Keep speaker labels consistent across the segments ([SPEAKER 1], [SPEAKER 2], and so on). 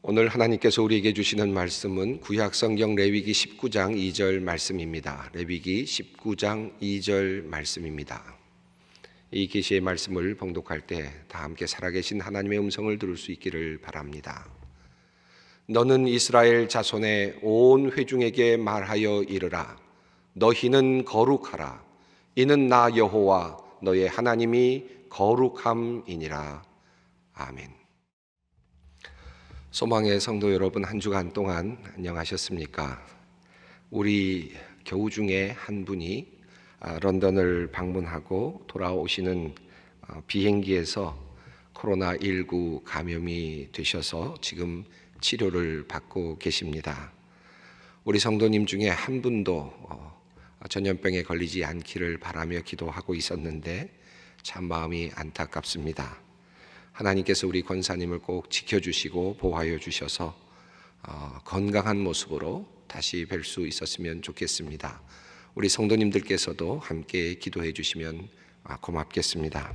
[SPEAKER 1] 오늘 하나님께서 우리에게 주시는 말씀은 구약성경 레위기 19장 2절 말씀입니다. 레위기 19장 2절 말씀입니다. 이 계시의 말씀을 봉독할 때 다 함께 살아계신 하나님의 음성을 들을 수 있기를 바랍니다. 너는 이스라엘 자손의 온 회중에게 말하여 이르라. 너희는 거룩하라. 이는 나 여호와 너의 하나님이 거룩함이니라. 아멘. 소망의 성도 여러분, 한 주간 동안 안녕하셨습니까? 우리 교우 중에 한 분이 런던을 방문하고 돌아오시는 비행기에서 코로나19 감염이 되셔서 지금 치료를 받고 계십니다. 우리 성도님 중에 한 분도 전염병에 걸리지 않기를 바라며 기도하고 있었는데 참 마음이 안타깝습니다. 하나님께서 우리 권사님을 꼭 지켜주시고 보호하여 주셔서 건강한 모습으로 다시 뵐 수 있었으면 좋겠습니다. 우리 성도님들께서도 함께 기도해 주시면 고맙겠습니다.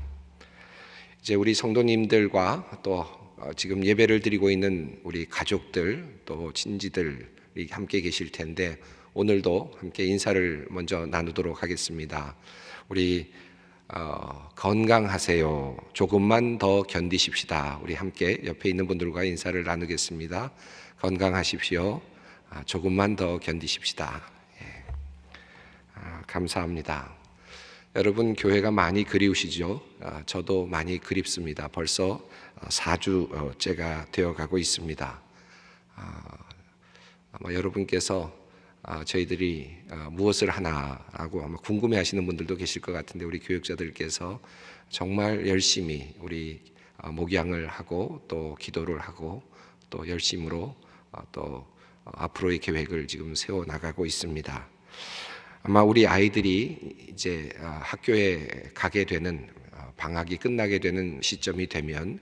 [SPEAKER 1] 이제 우리 성도님들과 또 지금 예배를 드리고 있는 우리 가족들 또 친지들이 함께 계실 텐데 오늘도 함께 인사를 먼저 나누도록 하겠습니다. 우리 건강하세요. 조금만 더 견디십시다. 우리 함께 옆에 있는 분들과 인사를 나누겠습니다. 건강하십시오. 조금만 더 견디십시다. 감사합니다. 여러분, 교회가 많이 그리우시죠? 저도 많이 그립습니다. 벌써 4주째가 되어가고 있습니다. 아마 여러분께서 저희들이 무엇을 하나라고 아마 궁금해하시는 분들도 계실 것 같은데 우리 교육자들께서 정말 열심히 우리 목양을 하고 또 기도를 하고 또 열심으로 또 앞으로의 계획을 지금 세워 나가고 있습니다. 아마 우리 아이들이 이제 학교에 가게 되는 방학이 끝나게 되는 시점이 되면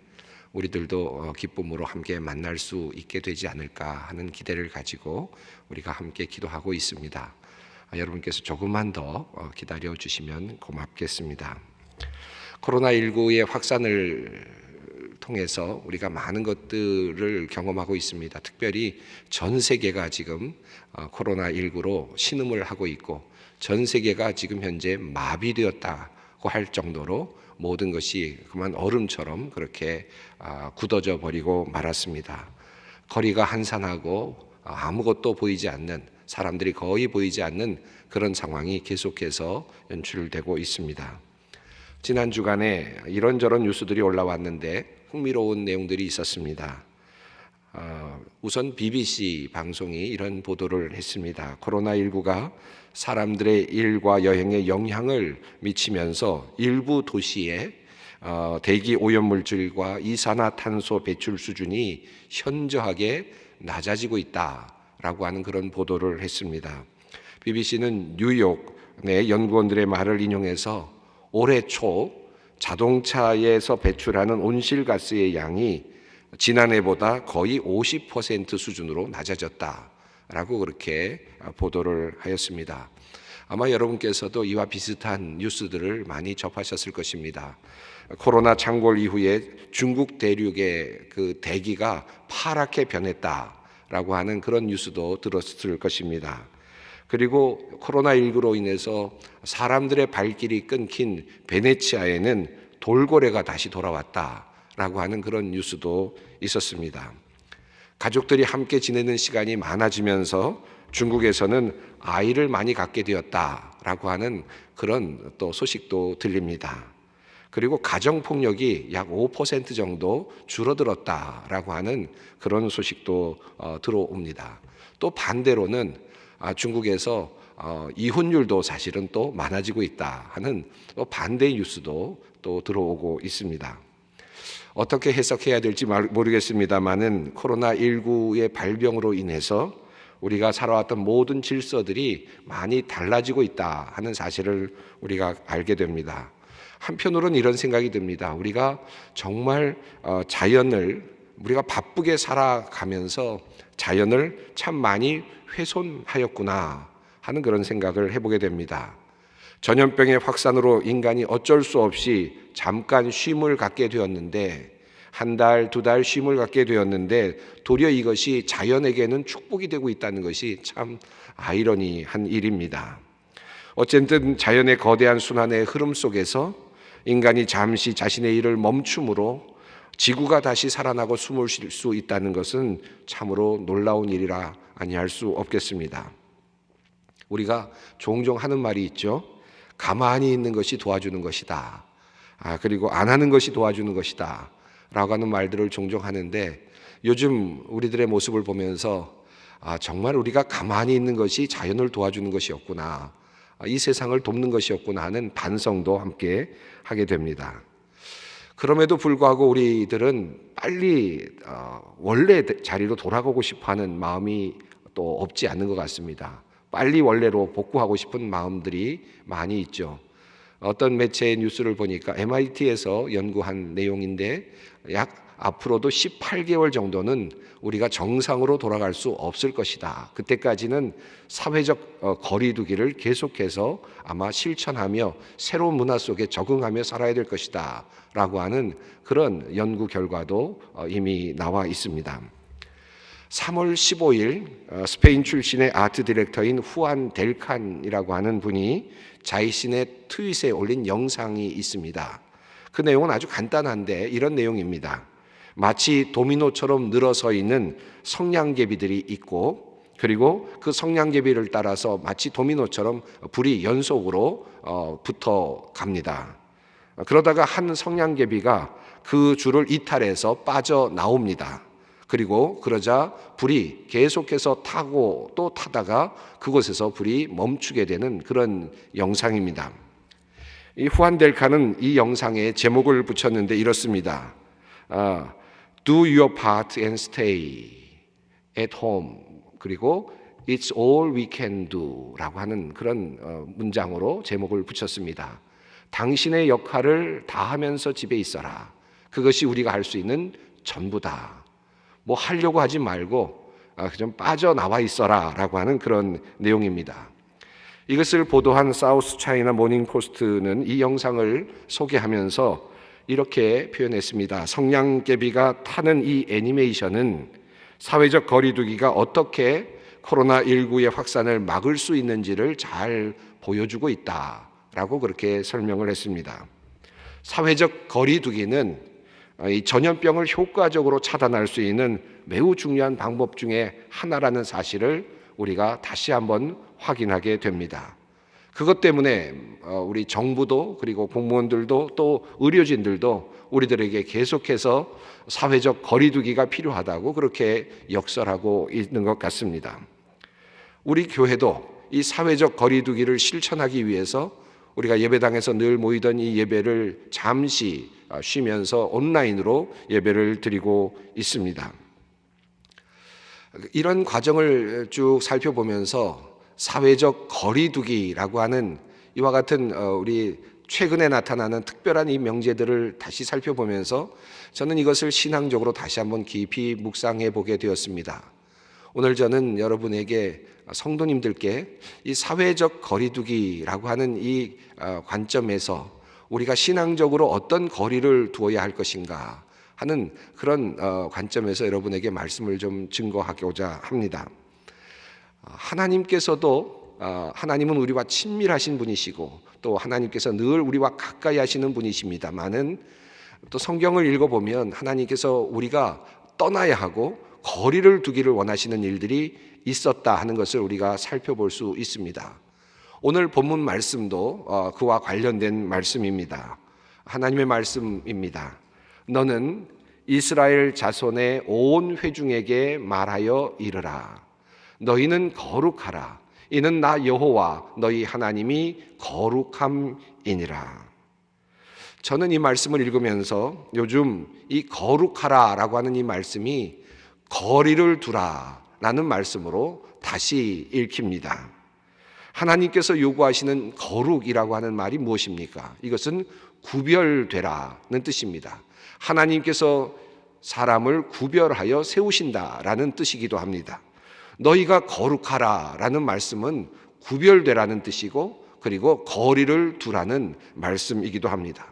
[SPEAKER 1] 우리들도 기쁨으로 함께 만날 수 있게 되지 않을까 하는 기대를 가지고 우리가 함께 기도하고 있습니다. 여러분께서 조금만 더 기다려 주시면 고맙겠습니다. 코로나19의 확산을 통해서 우리가 많은 것들을 경험하고 있습니다. 특별히 전 세계가 지금 코로나19로 신음을 하고 있고 전 세계가 지금 현재 마비되었다고 할 정도로 모든 것이 그만 얼음처럼 그렇게 굳어져 버리고 말았습니다. 거리가 한산하고 아무것도 보이지 않는, 사람들이 거의 보이지 않는 그런 상황이 계속해서 연출되고 있습니다. 지난 주간에 이런저런 뉴스들이 올라왔는데 흥미로운 내용들이 있었습니다. 우선 BBC 방송이 이런 보도를 했습니다. 코로나19가 사람들의 일과 여행에 영향을 미치면서 일부 도시의 대기 오염물질과 이산화탄소 배출 수준이 현저하게 낮아지고 있다라고 하는 그런 보도를 했습니다. BBC는 뉴욕 내 연구원들의 말을 인용해서 올해 초 자동차에서 배출하는 온실가스의 양이 지난해보다 거의 50% 수준으로 낮아졌다라고 그렇게 보도를 하였습니다. 아마 여러분께서도 이와 비슷한 뉴스들을 많이 접하셨을 것입니다. 코로나 창궐 이후에 중국 대륙의 그 대기가 파랗게 변했다라고 하는 그런 뉴스도 들었을 것입니다. 그리고 코로나19로 인해서 사람들의 발길이 끊긴 베네치아에는 돌고래가 다시 돌아왔다라고 하는 그런 뉴스도 있었습니다. 가족들이 함께 지내는 시간이 많아지면서 중국에서는 아이를 많이 갖게 되었다라고 하는 그런 또 소식도 들립니다. 그리고 가정폭력이 약 5% 정도 줄어들었다라고 하는 그런 소식도 들어옵니다. 또 반대로는 중국에서 이혼율도 사실은 또 많아지고 있다 하는 또 반대의 뉴스도 또 들어오고 있습니다. 어떻게 해석해야 될지 모르겠습니다만은 코로나19의 발병으로 인해서 우리가 살아왔던 모든 질서들이 많이 달라지고 있다 하는 사실을 우리가 알게 됩니다. 한편으로는 이런 생각이 듭니다. 우리가 정말 자연을 우리가 바쁘게 살아가면서 자연을 참 많이 훼손하였구나 하는 그런 생각을 해보게 됩니다. 전염병의 확산으로 인간이 어쩔 수 없이 잠깐 쉼을 갖게 되었는데 한 달, 두 달 쉼을 갖게 되었는데 도리어 이것이 자연에게는 축복이 되고 있다는 것이 참 아이러니한 일입니다. 어쨌든 자연의 거대한 순환의 흐름 속에서 인간이 잠시 자신의 일을 멈춤으로 지구가 다시 살아나고 숨을 쉴 수 있다는 것은 참으로 놀라운 일이라 아니할 수 없겠습니다. 우리가 종종 하는 말이 있죠. 가만히 있는 것이 도와주는 것이다. 그리고 안 하는 것이 도와주는 것이다. 라고 하는 말들을 종종 하는데 요즘 우리들의 모습을 보면서 정말 우리가 가만히 있는 것이 자연을 도와주는 것이었구나. 이 세상을 돕는 것이었구나 하는 반성도 함께 하게 됩니다. 그럼에도 불구하고 우리들은 빨리 원래 자리로 돌아가고 싶어하는 마음이 또 없지 않는 것 같습니다. 빨리 원래로 복구하고 싶은 마음들이 많이 있죠. 어떤 매체의 뉴스를 보니까 MIT에서 연구한 내용인데 앞으로도 18개월 정도는 우리가 정상으로 돌아갈 수 없을 것이다. 그때까지는 사회적 거리두기를 계속해서 아마 실천하며 새로운 문화 속에 적응하며 살아야 될 것이다 라고 하는 그런 연구 결과도 이미 나와 있습니다. 3월 15일 스페인 출신의 아트 디렉터인 후안 델칸이라고 하는 분이 자신의 트윗에 올린 영상이 있습니다. 그 내용은 아주 간단한데 이런 내용입니다. 마치 도미노처럼 늘어서 있는 성냥개비들이 있고 그리고 그 성냥개비를 따라서 마치 도미노처럼 불이 연속으로 붙어 갑니다. 그러다가 한 성냥개비가 그 줄을 이탈해서 빠져나옵니다. 그리고 그러자 불이 계속해서 타고 또 타다가 그곳에서 불이 멈추게 되는 그런 영상입니다. 이 후안 델카는 이 영상에 제목을 붙였는데 이렇습니다. Do your part and stay at home. 그리고 It's all we can do 라고 하는 그런 문장으로 제목을 붙였습니다. 당신의 역할을 다하면서 집에 있어라. 그것이 우리가 할 수 있는 전부다. 뭐 하려고 하지 말고 좀 빠져나와 있어라 라고 하는 그런 내용입니다. 이것을 보도한 사우스 차이나 모닝 포스트는 이 영상을 소개하면서 이렇게 표현했습니다. 성냥개비가 타는 이 애니메이션은 사회적 거리두기가 어떻게 코로나19의 확산을 막을 수 있는지를 잘 보여주고 있다라고 그렇게 설명을 했습니다. 사회적 거리두기는 이 전염병을 효과적으로 차단할 수 있는 매우 중요한 방법 중에 하나라는 사실을 우리가 다시 한번 확인하게 됩니다. 그것 때문에 우리 정부도 그리고 공무원들도 또 의료진들도 우리들에게 계속해서 사회적 거리두기가 필요하다고 그렇게 역설하고 있는 것 같습니다. 우리 교회도 이 사회적 거리두기를 실천하기 위해서 우리가 예배당에서 늘 모이던 이 예배를 잠시 쉬면서 온라인으로 예배를 드리고 있습니다. 이런 과정을 쭉 살펴보면서 사회적 거리두기라고 하는 이와 같은 우리 최근에 나타나는 특별한 이 명제들을 다시 살펴보면서 저는 이것을 신앙적으로 다시 한번 깊이 묵상해 보게 되었습니다. 오늘 저는 여러분에게 성도님들께 이 사회적 거리두기라고 하는 이 관점에서 우리가 신앙적으로 어떤 거리를 두어야 할 것인가 하는 그런 관점에서 여러분에게 말씀을 좀 증거하고자 합니다. 하나님께서도 하나님은 우리와 친밀하신 분이시고 또 하나님께서 늘 우리와 가까이 하시는 분이십니다만은 또 성경을 읽어보면 하나님께서 우리가 떠나야 하고 거리를 두기를 원하시는 일들이 있었다 하는 것을 우리가 살펴볼 수 있습니다. 오늘 본문 말씀도 그와 관련된 말씀입니다. 하나님의 말씀입니다. 너는 이스라엘 자손의 온 회중에게 말하여 이르라. 너희는 거룩하라. 이는 나 여호와 너희 하나님이 거룩함이니라. 저는 이 말씀을 읽으면서 요즘 이 거룩하라라고 하는 이 말씀이 거리를 두라라는 말씀으로 다시 읽힙니다. 하나님께서 요구하시는 거룩이라고 하는 말이 무엇입니까? 이것은 구별되라는 뜻입니다. 하나님께서 사람을 구별하여 세우신다라는 뜻이기도 합니다. 너희가 거룩하라라는 말씀은 구별되라는 뜻이고 그리고 거리를 두라는 말씀이기도 합니다.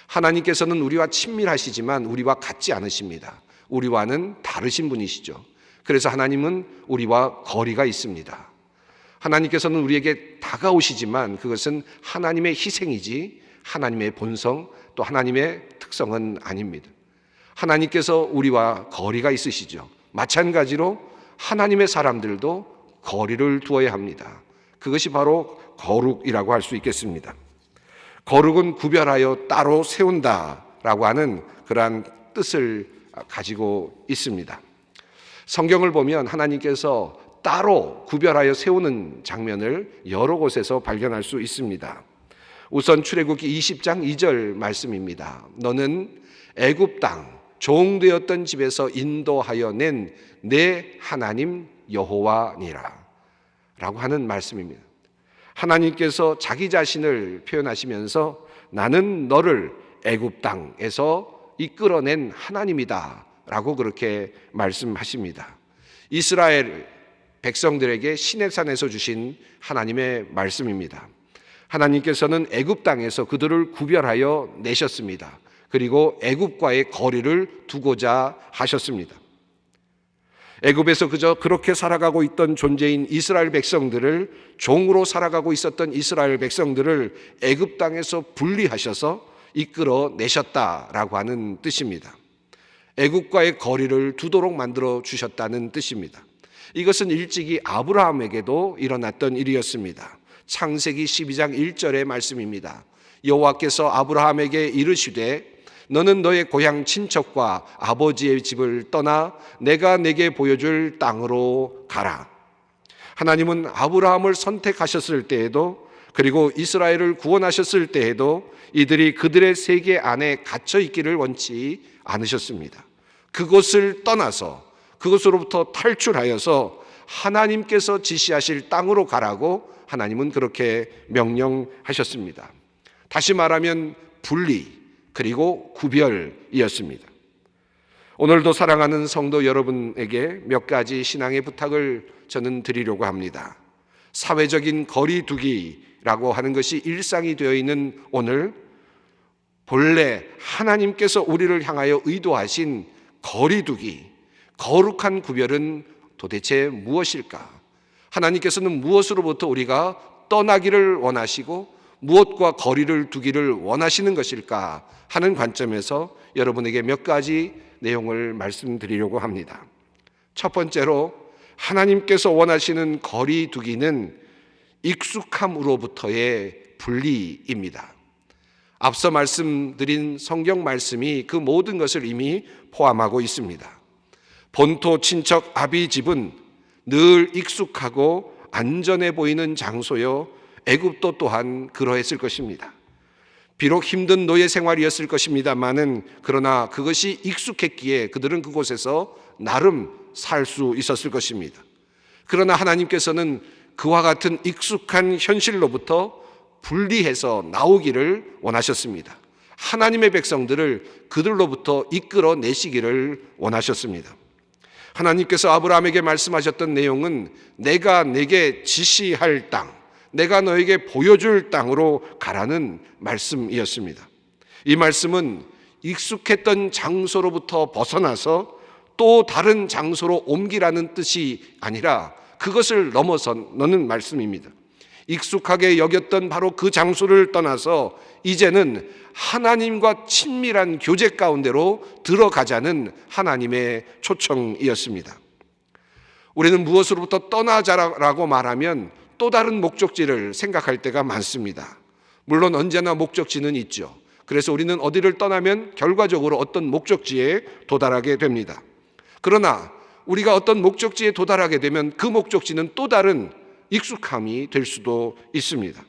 [SPEAKER 1] 하나님께서는 우리와 친밀하시지만 우리와 같지 않으십니다. 우리와는 다르신 분이시죠. 그래서 하나님은 우리와 거리가 있습니다. 하나님께서는 우리에게 다가오시지만 그것은 하나님의 희생이지 하나님의 본성 또 하나님의 특성은 아닙니다. 하나님께서 우리와 거리가 있으시죠. 마찬가지로 하나님의 사람들도 거리를 두어야 합니다. 그것이 바로 거룩이라고 할 수 있겠습니다. 거룩은 구별하여 따로 세운다라고 하는 그러한 뜻을 가지고 있습니다. 성경을 보면 하나님께서 따로 구별하여 세우는 장면을 여러 곳에서 발견할 수 있습니다. 우선 출애굽기 20장 2절 말씀입니다. 너는 애굽 땅 종되었던 집에서 인도하여 낸 내 하나님 여호와니라 라고 하는 말씀입니다. 하나님께서 자기 자신을 표현하시면서 나는 너를 애굽 땅에서 이끌어낸 하나님이다 라고 그렇게 말씀하십니다. 이스라엘 백성들에게 시내산에서 주신 하나님의 말씀입니다. 하나님께서는 애굽 땅에서 그들을 구별하여 내셨습니다. 그리고 애굽과의 거리를 두고자 하셨습니다. 애굽에서 그저 그렇게 살아가고 있던 존재인 이스라엘 백성들을, 종으로 살아가고 있었던 이스라엘 백성들을 애굽 땅에서 분리하셔서 이끌어 내셨다라고 하는 뜻입니다. 애굽과의 거리를 두도록 만들어 주셨다는 뜻입니다. 이것은 일찍이 아브라함에게도 일어났던 일이었습니다. 창세기 12장 1절의 말씀입니다. 여호와께서 아브라함에게 이르시되 너는 너의 고향 친척과 아버지의 집을 떠나 내가 내게 보여줄 땅으로 가라. 하나님은 아브라함을 선택하셨을 때에도 그리고 이스라엘을 구원하셨을 때에도 이들이 그들의 세계 안에 갇혀 있기를 원치 않으셨습니다. 그곳을 떠나서 그것으로부터 탈출하여서 하나님께서 지시하실 땅으로 가라고 하나님은 그렇게 명령하셨습니다. 다시 말하면 분리 그리고 구별이었습니다. 오늘도 사랑하는 성도 여러분에게 몇 가지 신앙의 부탁을 저는 드리려고 합니다. 사회적인 거리두기라고 하는 것이 일상이 되어 있는 오늘, 본래 하나님께서 우리를 향하여 의도하신 거리두기, 거룩한 구별은 도대체 무엇일까? 하나님께서는 무엇으로부터 우리가 떠나기를 원하시고 무엇과 거리를 두기를 원하시는 것일까 하는 관점에서 여러분에게 몇 가지 내용을 말씀드리려고 합니다. 첫 번째로 하나님께서 원하시는 거리 두기는 익숙함으로부터의 분리입니다. 앞서 말씀드린 성경 말씀이 그 모든 것을 이미 포함하고 있습니다. 본토 친척 아비 집은 늘 익숙하고 안전해 보이는 장소요, 애굽도 또한 그러했을 것입니다. 비록 힘든 노예 생활이었을 것입니다마는 그러나 그것이 익숙했기에 그들은 그곳에서 나름 살 수 있었을 것입니다. 그러나 하나님께서는 그와 같은 익숙한 현실로부터 분리해서 나오기를 원하셨습니다. 하나님의 백성들을 그들로부터 이끌어 내시기를 원하셨습니다. 하나님께서 아브라함에게 말씀하셨던 내용은 내가 내게 지시할 땅, 내가 너에게 보여줄 땅으로 가라는 말씀이었습니다. 이 말씀은 익숙했던 장소로부터 벗어나서 또 다른 장소로 옮기라는 뜻이 아니라 그것을 넘어서는 말씀입니다. 익숙하게 여겼던 바로 그 장소를 떠나서 이제는 하나님과 친밀한 교제 가운데로 들어가자는 하나님의 초청이었습니다. 우리는 무엇으로부터 떠나자라고 말하면 또 다른 목적지를 생각할 때가 많습니다. 물론 언제나 목적지는 있죠. 그래서 우리는 어디를 떠나면 결과적으로 어떤 목적지에 도달하게 됩니다. 그러나 우리가 어떤 목적지에 도달하게 되면 그 목적지는 또 다른 익숙함이 될 수도 있습니다.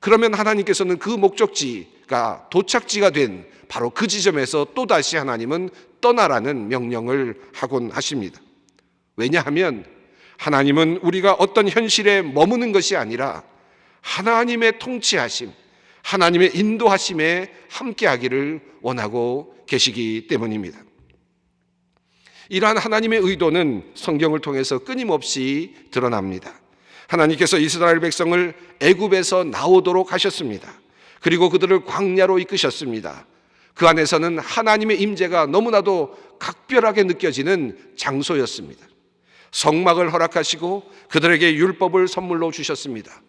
[SPEAKER 1] 그러면 하나님께서는 그 목적지가 도착지가 된 바로 그 지점에서 또다시 하나님은 떠나라는 명령을 하곤 하십니다. 왜냐하면 하나님은 우리가 어떤 현실에 머무는 것이 아니라 하나님의 통치하심, 하나님의 인도하심에 함께하기를 원하고 계시기 때문입니다. 이러한 하나님의 의도는 성경을 통해서 끊임없이 드러납니다. 하나님께서 이스라엘 백성을 애굽에서 나오도록 하셨습니다. 그리고 그들을 광야로 이끄셨습니다. 그 안에서는 하나님의 임재가 너무나도 각별하게 느껴지는 장소였습니다. 성막을 허락하시고 그들에게 율법을 선물로 주셨습니다.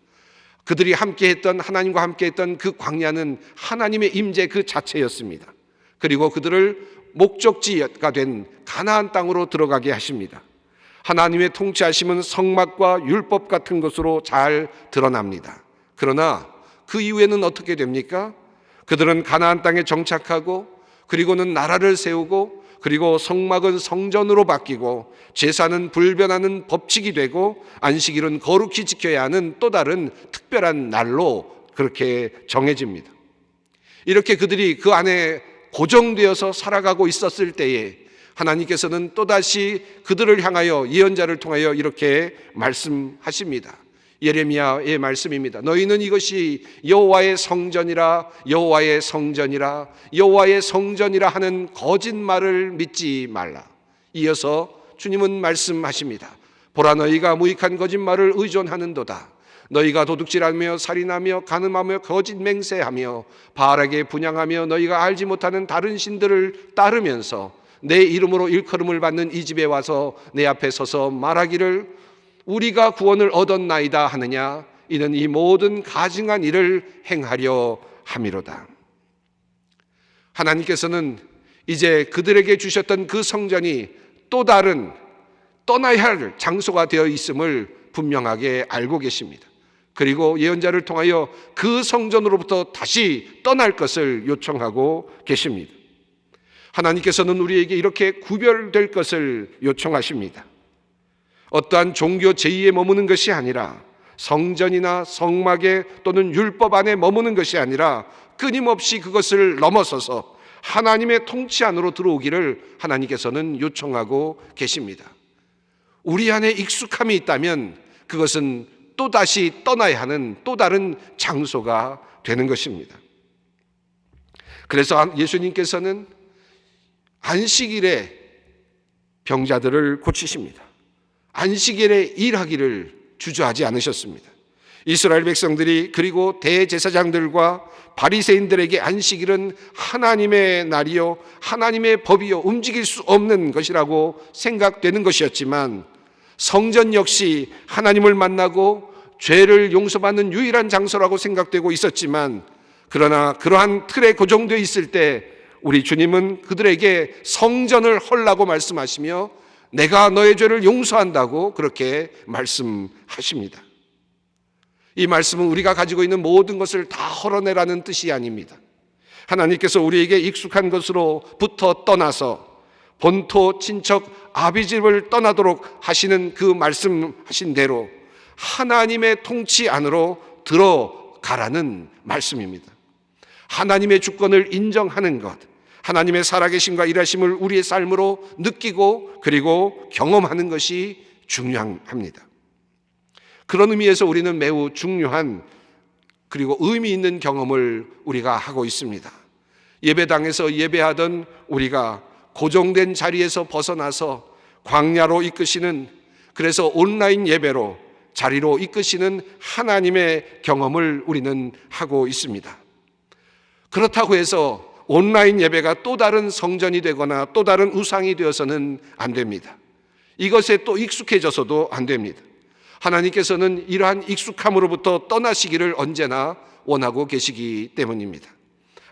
[SPEAKER 1] 그들이 함께했던, 하나님과 함께했던 그 광야는 하나님의 임재 그 자체였습니다. 그리고 그들을 목적지가 된 가나안 땅으로 들어가게 하십니다. 하나님의 통치하심은 성막과 율법 같은 것으로 잘 드러납니다. 그러나 그 이후에는 어떻게 됩니까? 그들은 가나안 땅에 정착하고, 그리고는 나라를 세우고, 그리고 성막은 성전으로 바뀌고, 제사는 불변하는 법칙이 되고, 안식일은 거룩히 지켜야 하는 또 다른 특별한 날로 그렇게 정해집니다. 이렇게 그들이 그 안에 고정되어서 살아가고 있었을 때에 하나님께서는 또다시 그들을 향하여 예언자를 통하여 이렇게 말씀하십니다. 예레미야의 말씀입니다. 너희는 이것이 여호와의 성전이라, 여호와의 성전이라, 여호와의 성전이라 하는 거짓말을 믿지 말라. 이어서 주님은 말씀하십니다. 보라, 너희가 무익한 거짓말을 의존하는도다. 너희가 도둑질하며 살인하며 간음하며 거짓 맹세하며 바알에게 분향하며 너희가 알지 못하는 다른 신들을 따르면서 내 이름으로 일컬음을 받는 이 집에 와서 내 앞에 서서 말하기를 우리가 구원을 얻었나이다 하느냐. 이는 이 모든 가증한 일을 행하려 함이로다. 하나님께서는 이제 그들에게 주셨던 그 성전이 또 다른 떠나야 할 장소가 되어 있음을 분명하게 알고 계십니다. 그리고 예언자를 통하여 그 성전으로부터 다시 떠날 것을 요청하고 계십니다. 하나님께서는 우리에게 이렇게 구별될 것을 요청하십니다. 어떠한 종교 제의에 머무는 것이 아니라, 성전이나 성막에 또는 율법 안에 머무는 것이 아니라 끊임없이 그것을 넘어서서 하나님의 통치 안으로 들어오기를 하나님께서는 요청하고 계십니다. 우리 안에 익숙함이 있다면 그것은 또다시 떠나야 하는 또 다른 장소가 되는 것입니다. 그래서 예수님께서는 안식일에 병자들을 고치십니다. 안식일에 일하기를 주저하지 않으셨습니다. 이스라엘 백성들이, 그리고 대제사장들과 바리새인들에게 안식일은 하나님의 날이요, 하나님의 법이요, 움직일 수 없는 것이라고 생각되는 것이었지만, 성전 역시 하나님을 만나고 죄를 용서받는 유일한 장소라고 생각되고 있었지만, 그러나 그러한 틀에 고정되어 있을 때 우리 주님은 그들에게 성전을 헐라고 말씀하시며 내가 너의 죄를 용서한다고 그렇게 말씀하십니다. 이 말씀은 우리가 가지고 있는 모든 것을 다 헐어내라는 뜻이 아닙니다. 하나님께서 우리에게 익숙한 것으로부터 떠나서 본토 친척 아비집을 떠나도록 하시는 그 말씀하신 대로 하나님의 통치 안으로 들어가라는 말씀입니다. 하나님의 주권을 인정하는 것, 하나님의 살아계심과 일하심을 우리의 삶으로 느끼고 그리고 경험하는 것이 중요합니다. 그런 의미에서 우리는 매우 중요한 그리고 의미 있는 경험을 우리가 하고 있습니다. 예배당에서 예배하던 우리가 고정된 자리에서 벗어나서 광야로 이끄시는, 그래서 온라인 예배로 자리로 이끄시는 하나님의 경험을 우리는 하고 있습니다. 그렇다고 해서 온라인 예배가 또 다른 성전이 되거나 또 다른 우상이 되어서는 안 됩니다. 이것에 또 익숙해져서도 안 됩니다. 하나님께서는 이러한 익숙함으로부터 떠나시기를 언제나 원하고 계시기 때문입니다.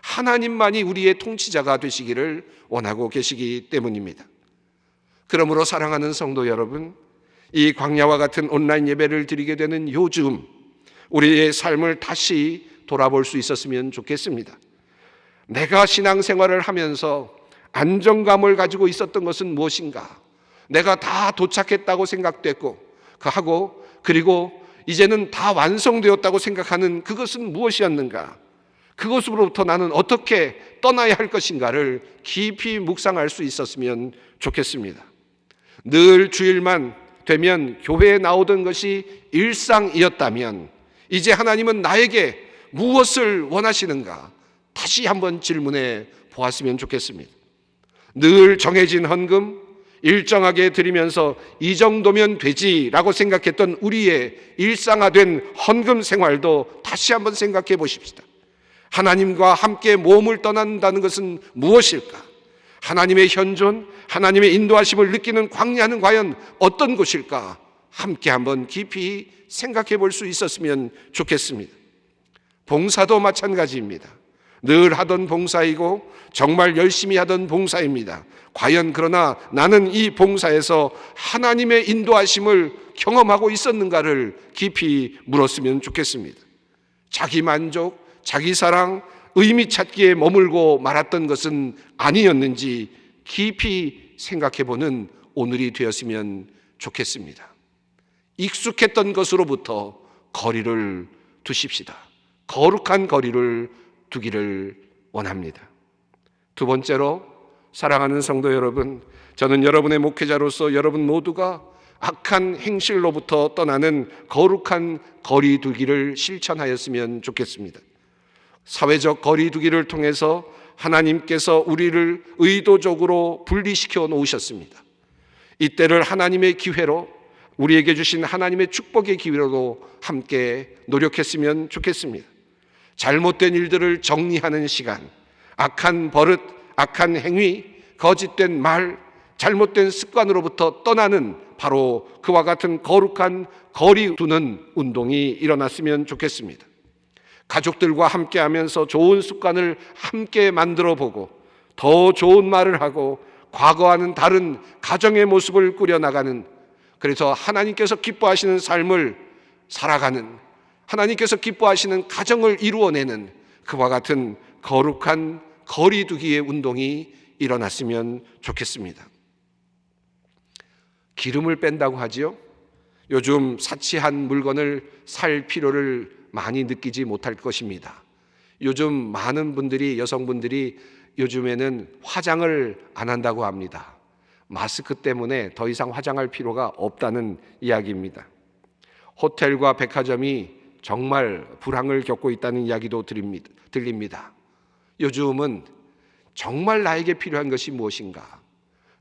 [SPEAKER 1] 하나님만이 우리의 통치자가 되시기를 원하고 계시기 때문입니다. 그러므로 사랑하는 성도 여러분, 이 광야와 같은 온라인 예배를 드리게 되는 요즘 우리의 삶을 다시 돌아볼 수 있었으면 좋겠습니다. 내가 신앙생활을 하면서 안정감을 가지고 있었던 것은 무엇인가? 내가 다 도착했다고 생각됐고 그리고 이제는 다 완성되었다고 생각하는 그것은 무엇이었는가? 그것으로부터 나는 어떻게 떠나야 할 것인가를 깊이 묵상할 수 있었으면 좋겠습니다. 늘 주일만 되면 교회에 나오던 것이 일상이었다면 이제 하나님은 나에게 무엇을 원하시는가? 다시 한번 질문해 보았으면 좋겠습니다. 늘 정해진 헌금, 일정하게 드리면서 이 정도면 되지라고 생각했던 우리의 일상화된 헌금 생활도 다시 한번 생각해 보십시다. 하나님과 함께 몸을 떠난다는 것은 무엇일까? 하나님의 현존, 하나님의 인도하심을 느끼는 광야는 과연 어떤 곳일까? 함께 한번 깊이 생각해 볼 수 있었으면 좋겠습니다. 봉사도 마찬가지입니다. 늘 하던 봉사이고 정말 열심히 하던 봉사입니다. 과연 그러나 나는 이 봉사에서 하나님의 인도하심을 경험하고 있었는가를 깊이 물었으면 좋겠습니다. 자기 만족, 자기 사랑, 의미 찾기에 머물고 말았던 것은 아니었는지 깊이 생각해보는 오늘이 되었으면 좋겠습니다. 익숙했던 것으로부터 거리를 두십시다. 거룩한 거리를 두기를 원합니다. 두 번째로, 사랑하는 성도 여러분, 저는 여러분의 목회자로서 여러분 모두가 악한 행실로부터 떠나는 거룩한 거리 두기를 실천하였으면 좋겠습니다. 사회적 거리 두기를 통해서 하나님께서 우리를 의도적으로 분리시켜 놓으셨습니다. 이때를 하나님의 기회로, 우리에게 주신 하나님의 축복의 기회로도 함께 노력했으면 좋겠습니다. 잘못된 일들을 정리하는 시간, 악한 버릇, 악한 행위, 거짓된 말, 잘못된 습관으로부터 떠나는 바로 그와 같은 거룩한 거리 두는 운동이 일어났으면 좋겠습니다. 가족들과 함께 하면서 좋은 습관을 함께 만들어 보고 더 좋은 말을 하고 과거와는 다른 가정의 모습을 꾸려나가는, 그래서 하나님께서 기뻐하시는 삶을 살아가는, 하나님께서 기뻐하시는 가정을 이루어내는 그와 같은 거룩한 거리두기의 운동이 일어났으면 좋겠습니다. 기름을 뺀다고 하지요. 요즘 사치한 물건을 살 필요를 많이 느끼지 못할 것입니다. 요즘 많은 분들이, 여성분들이 요즘에는 화장을 안 한다고 합니다. 마스크 때문에 더 이상 화장할 필요가 없다는 이야기입니다. 호텔과 백화점이 정말 불황을 겪고 있다는 이야기도 들립니다. 요즘은 정말 나에게 필요한 것이 무엇인가?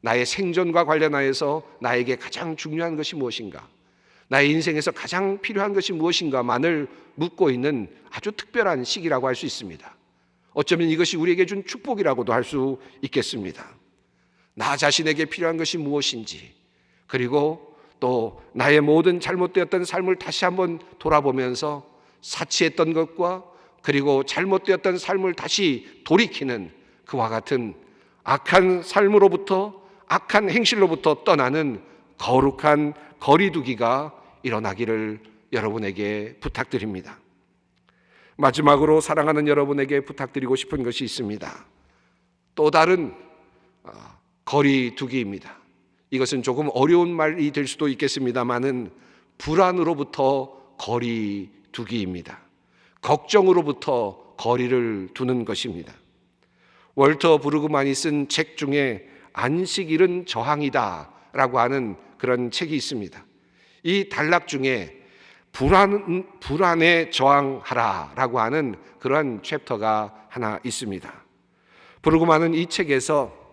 [SPEAKER 1] 나의 생존과 관련하여서 나에게 가장 중요한 것이 무엇인가? 나의 인생에서 가장 필요한 것이 무엇인가만을 묻고 있는 아주 특별한 시기라고 할 수 있습니다. 어쩌면 이것이 우리에게 준 축복이라고도 할 수 있겠습니다. 나 자신에게 필요한 것이 무엇인지, 그리고 또 나의 모든 잘못되었던 삶을 다시 한번 돌아보면서 사치했던 것과 그리고 잘못되었던 삶을 다시 돌이키는 그와 같은 악한 삶으로부터, 악한 행실로부터 떠나는 거룩한 거리두기가 일어나기를 여러분에게 부탁드립니다. 마지막으로 사랑하는 여러분에게 부탁드리고 싶은 것이 있습니다. 또 다른 거리두기입니다. 이것은 조금 어려운 말이 될 수도 있겠습니다만은 불안으로부터 거리두기입니다. 걱정으로부터 거리를 두는 것입니다. 월터 브루그만이 쓴 책 중에 안식일은 저항이다 라고 하는 그런 책이 있습니다. 이 단락 중에 불안에 저항하라 라고 하는 그런 챕터가 하나 있습니다. 브루그만은 이 책에서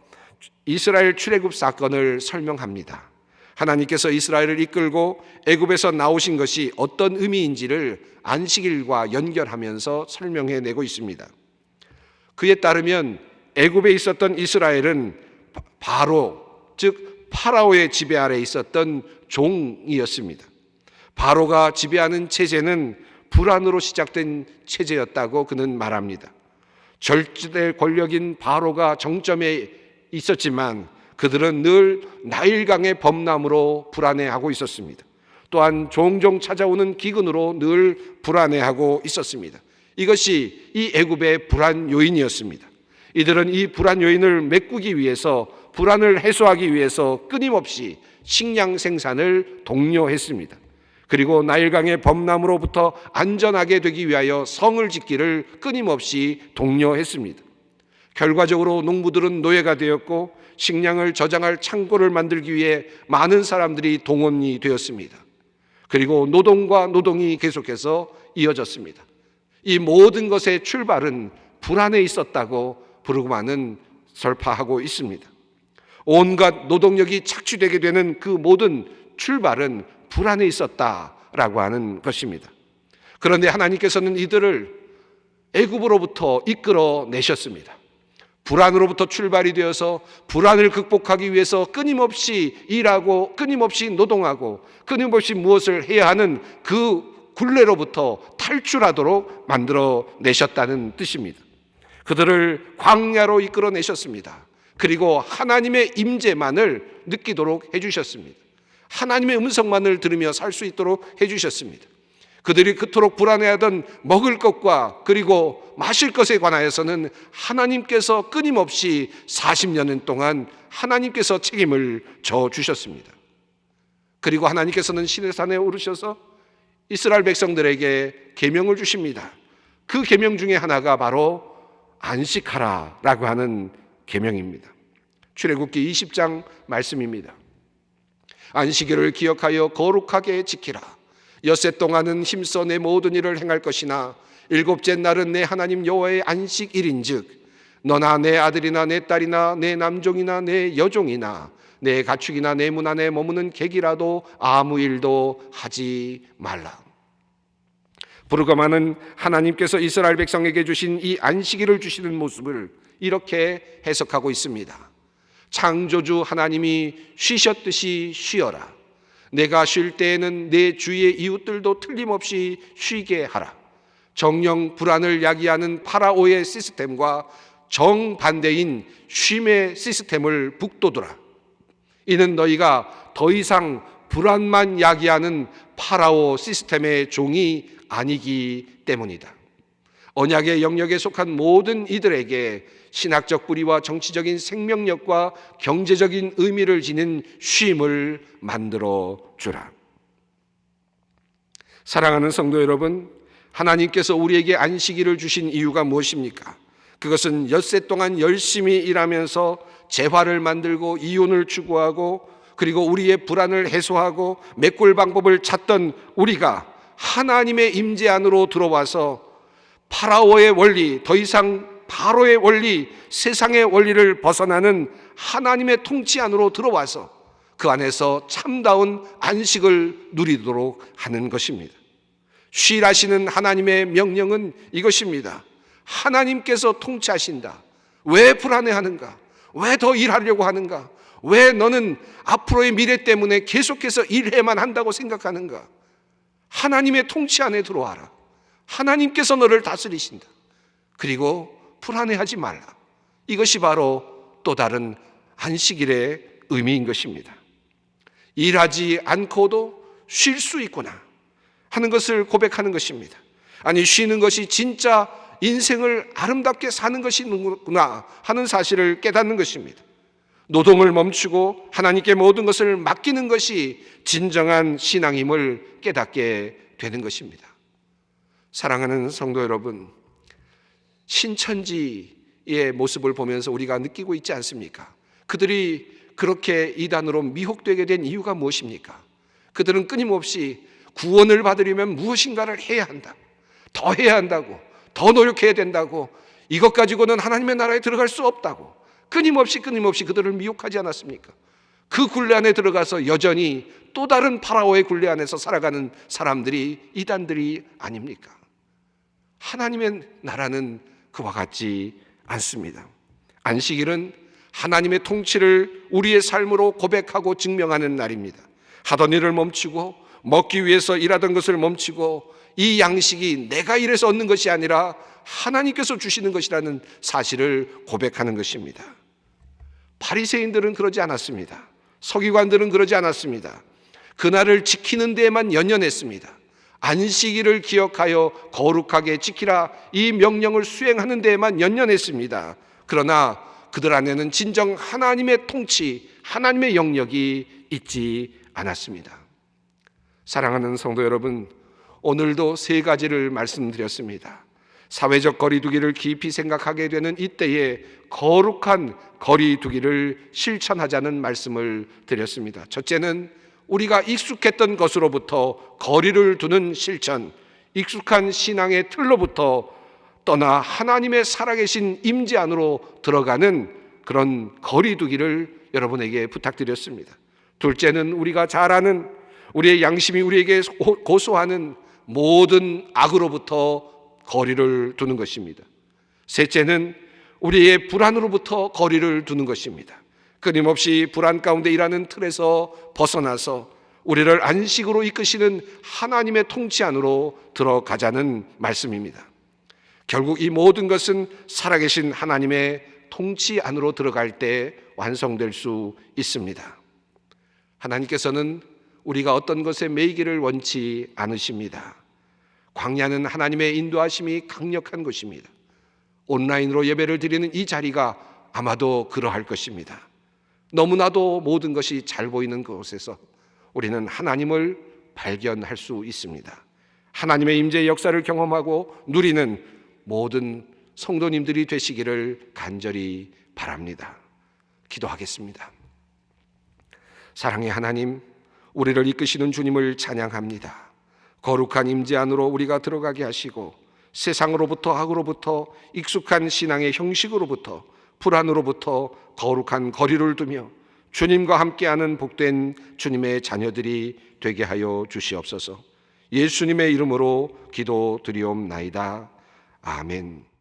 [SPEAKER 1] 이스라엘 출애굽 사건을 설명합니다. 하나님께서 이스라엘을 이끌고 애굽에서 나오신 것이 어떤 의미인지를 안식일과 연결하면서 설명해내고 있습니다. 그에 따르면 애굽에 있었던 이스라엘은 바로, 즉 파라오의 지배 아래 있었던 종이었습니다. 바로가 지배하는 체제는 불안으로 시작된 체제였다고 그는 말합니다. 절대 권력인 바로가 정점에 있었지만 그들은 늘 나일강의 범람으로 불안해하고 있었습니다. 또한 종종 찾아오는 기근으로 늘 불안해하고 있었습니다. 이것이 이 애굽의 불안 요인이었습니다. 이들은 이 불안 요인을 메꾸기 위해서, 불안을 해소하기 위해서 끊임없이 식량 생산을 독려했습니다. 그리고 나일강의 범람으로부터 안전하게 되기 위하여 성을 짓기를 끊임없이 독려했습니다. 결과적으로 농부들은 노예가 되었고 식량을 저장할 창고를 만들기 위해 많은 사람들이 동원이 되었습니다. 그리고 노동과 노동이 계속해서 이어졌습니다. 이 모든 것의 출발은 불안에 있었다고 브루그만은 설파하고 있습니다. 온갖 노동력이 착취되게 되는 그 모든 출발은 불안에 있었다라고 하는 것입니다. 그런데 하나님께서는 이들을 애굽으로부터 이끌어 내셨습니다. 불안으로부터 출발이 되어서 불안을 극복하기 위해서 끊임없이 일하고 끊임없이 노동하고 끊임없이 무엇을 해야 하는 그 굴레로부터 탈출하도록 만들어 내셨다는 뜻입니다. 그들을 광야로 이끌어 내셨습니다. 그리고 하나님의 임재만을 느끼도록 해주셨습니다. 하나님의 음성만을 들으며 살 수 있도록 해주셨습니다. 그들이 그토록 불안해하던 먹을 것과 그리고 마실 것에 관하여서는 하나님께서 끊임없이 40년 동안 하나님께서 책임을 져주셨습니다. 그리고 하나님께서는 시내산에 오르셔서 이스라엘 백성들에게 계명을 주십니다. 그 계명 중에 하나가 바로 안식하라라고 하는 계명입니다. 출애굽기 20장 말씀입니다. 안식일을 기억하여 거룩하게 지키라. 엿새 동안은 힘써 내 모든 일을 행할 것이나 일곱째 날은 내 하나님 여호와의 안식일인즉 너나 내 아들이나 내 딸이나 내 남종이나 내 여종이나 내 가축이나 내 문 안에 머무는 객이라도 아무 일도 하지 말라. 부르거마는 하나님께서 이스라엘 백성에게 주신 이 안식일을 주시는 모습을 이렇게 해석하고 있습니다. 창조주 하나님이 쉬셨듯이 쉬어라. 내가 쉴 때에는 내 주위의 이웃들도 틀림없이 쉬게 하라. 정령 불안을 야기하는 파라오의 시스템과 정반대인 쉼의 시스템을 북돋우라. 이는 너희가 더 이상 불안만 야기하는 파라오 시스템의 종이 아니기 때문이다. 언약의 영역에 속한 모든 이들에게 신학적 뿌리와 정치적인 생명력과 경제적인 의미를 지닌 쉼을 만들어 주라. 사랑하는 성도 여러분, 하나님께서 우리에게 안식일을 주신 이유가 무엇입니까? 그것은 엿새 동안 열심히 일하면서 재화를 만들고 이윤을 추구하고 그리고 우리의 불안을 해소하고 메꿀 방법을 찾던 우리가 하나님의 임재 안으로 들어와서 파라오의 원리, 더 이상 바로의 원리, 세상의 원리를 벗어나는 하나님의 통치 안으로 들어와서 그 안에서 참다운 안식을 누리도록 하는 것입니다. 쉬라시는 하나님의 명령은 이것입니다. 하나님께서 통치하신다. 왜 불안해하는가? 왜 더 일하려고 하는가? 왜 너는 앞으로의 미래 때문에 계속해서 일해만 한다고 생각하는가? 하나님의 통치 안에 들어와라. 하나님께서 너를 다스리신다. 그리고 불안해하지 말라. 이것이 바로 또 다른 안식일의 의미인 것입니다. 일하지 않고도 쉴 수 있구나 하는 것을 고백하는 것입니다. 아니, 쉬는 것이 진짜 인생을 아름답게 사는 것이구나 하는 사실을 깨닫는 것입니다. 노동을 멈추고 하나님께 모든 것을 맡기는 것이 진정한 신앙임을 깨닫게 되는 것입니다. 사랑하는 성도 여러분, 신천지의 모습을 보면서 우리가 느끼고 있지 않습니까? 그들이 그렇게 이단으로 미혹되게 된 이유가 무엇입니까? 그들은 끊임없이 구원을 받으려면 무엇인가를 해야 한다. 더 해야 한다고. 더 노력해야 된다고. 이것 가지고는 하나님의 나라에 들어갈 수 없다고. 끊임없이 그들을 미혹하지 않았습니까? 그 굴레 안에 들어가서 여전히 또 다른 파라오의 굴레 안에서 살아가는 사람들이 이단들이 아닙니까? 하나님의 나라는 그와 같지 않습니다. 안식일은 하나님의 통치를 우리의 삶으로 고백하고 증명하는 날입니다. 하던 일을 멈추고 먹기 위해서 일하던 것을 멈추고 이 양식이 내가 일해서 얻는 것이 아니라 하나님께서 주시는 것이라는 사실을 고백하는 것입니다. 바리새인들은 그러지 않았습니다. 서기관들은 그러지 않았습니다. 그날을 지키는 데에만 연연했습니다. 안식일을 기억하여 거룩하게 지키라, 이 명령을 수행하는 데에만 연연했습니다. 그러나 그들 안에는 진정 하나님의 통치, 하나님의 영역이 있지 않았습니다. 사랑하는 성도 여러분, 오늘도 세 가지를 말씀드렸습니다. 사회적 거리두기를 깊이 생각하게 되는 이때에 거룩한 거리두기를 실천하자는 말씀을 드렸습니다. 첫째는 우리가 익숙했던 것으로부터 거리를 두는 실천, 익숙한 신앙의 틀로부터 떠나 하나님의 살아계신 임재 안으로 들어가는 그런 거리두기를 여러분에게 부탁드렸습니다. 둘째는 우리가 잘 아는, 우리의 양심이 우리에게 고소하는 모든 악으로부터 거리를 두는 것입니다. 셋째는 우리의 불안으로부터 거리를 두는 것입니다. 끊임없이 불안 가운데 일하는 틀에서 벗어나서 우리를 안식으로 이끄시는 하나님의 통치 안으로 들어가자는 말씀입니다. 결국 이 모든 것은 살아계신 하나님의 통치 안으로 들어갈 때 완성될 수 있습니다. 하나님께서는 우리가 어떤 것에 매이기를 원치 않으십니다. 광야는 하나님의 인도하심이 강력한 것입니다. 온라인으로 예배를 드리는 이 자리가 아마도 그러할 것입니다. 너무나도 모든 것이 잘 보이는 곳에서 우리는 하나님을 발견할 수 있습니다. 하나님의 임재의 역사를 경험하고 누리는 모든 성도님들이 되시기를 간절히 바랍니다. 기도하겠습니다. 사랑의 하나님, 우리를 이끄시는 주님을 찬양합니다. 거룩한 임재 안으로 우리가 들어가게 하시고 세상으로부터 악으로부터 익숙한 신앙의 형식으로부터 불안으로부터 거룩한 거리를 두며 주님과 함께하는 복된 주님의 자녀들이 되게 하여 주시옵소서. 예수님의 이름으로 기도드리옵나이다. 아멘.